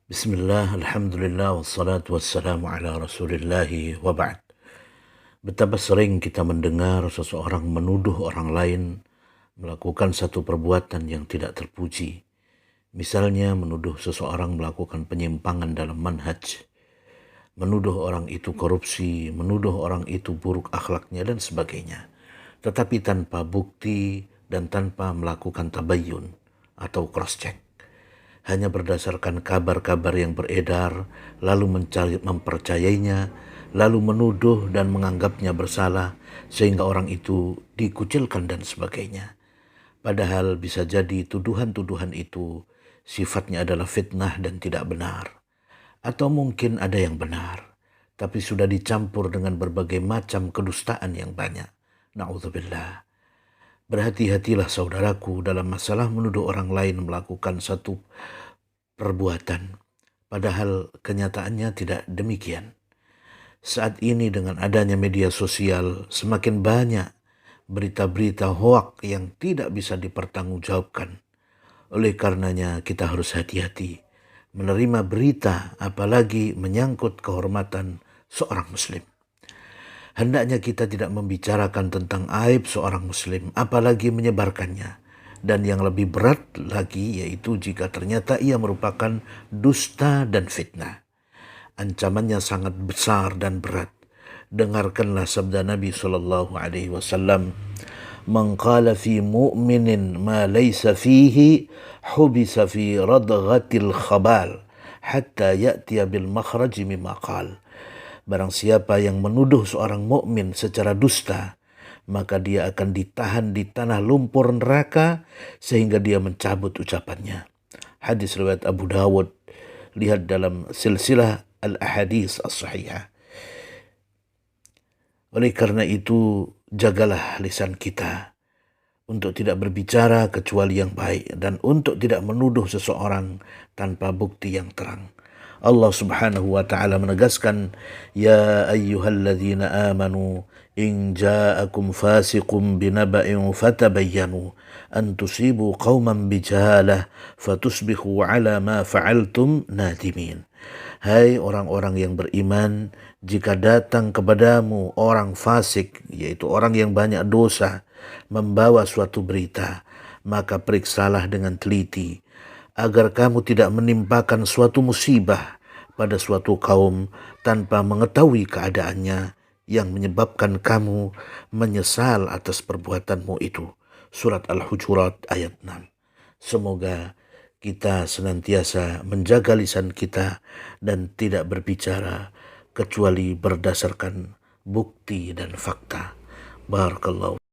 Bismillah, alhamdulillah, wassalatu wassalamu ala rasulillahi wa ba'd. Betapa sering kita mendengar seseorang menuduh orang lain melakukan satu perbuatan yang tidak terpuji. Misalnya menuduh seseorang melakukan penyimpangan dalam manhaj, menuduh orang itu korupsi, menuduh orang itu buruk akhlaknya dan sebagainya. Tetapi tanpa bukti dan tanpa melakukan tabayyun atau cross-check. Hanya berdasarkan kabar-kabar yang beredar, lalu mempercayainya, lalu menuduh dan menganggapnya bersalah, sehingga orang itu dikucilkan dan sebagainya. Padahal bisa jadi tuduhan-tuduhan itu sifatnya adalah fitnah dan tidak benar. Atau mungkin ada yang benar, tapi sudah dicampur dengan berbagai macam kedustaan yang banyak. Na'udzubillah. Berhati-hatilah saudaraku dalam masalah menuduh orang lain melakukan satu perbuatan, padahal kenyataannya tidak demikian. Saat ini dengan adanya media sosial, semakin banyak berita-berita hoak yang tidak bisa dipertanggungjawabkan. Oleh karenanya kita harus hati-hati menerima berita, apalagi menyangkut kehormatan seorang muslim. Hendaknya kita tidak membicarakan tentang aib seorang muslim, apalagi menyebarkannya. Dan yang lebih berat lagi yaitu jika ternyata ia merupakan dusta dan fitnah. Ancamannya sangat besar dan berat. Dengarkanlah sabda Nabi SAW. Man qala fi mu'minin ma laysa fihi hubisa fi radghatil khabal hatta ya'tiya bil makhraji mimma qala. Barang siapa yang menuduh seorang mukmin secara dusta, maka dia akan ditahan di tanah lumpur neraka sehingga dia mencabut ucapannya. Hadis riwayat Abu Dawud, lihat dalam silsilah al-ahadits as-sahihah. Oleh karena itu, jagalah lisan kita untuk tidak berbicara kecuali yang baik dan untuk tidak menuduh seseorang tanpa bukti yang terang. Allah subhanahu wa ta'ala menegaskan, Ya ayyuhalladzina amanu in ja'akum fasiqum binaba'in fatabayyanu an tusibu qawman bijahalah fatusbihu ala ma fa'altum nadimin. Hai orang-orang yang beriman, jika datang kepadamu orang fasik, yaitu orang yang banyak dosa, membawa suatu berita, maka periksalah dengan teliti, agar kamu tidak menimpakan suatu musibah pada suatu kaum tanpa mengetahui keadaannya yang menyebabkan kamu menyesal atas perbuatanmu itu. Surat Al-Hujurat ayat 6. Semoga kita senantiasa menjaga lisan kita dan tidak berbicara kecuali berdasarkan bukti dan fakta. Barakallahu.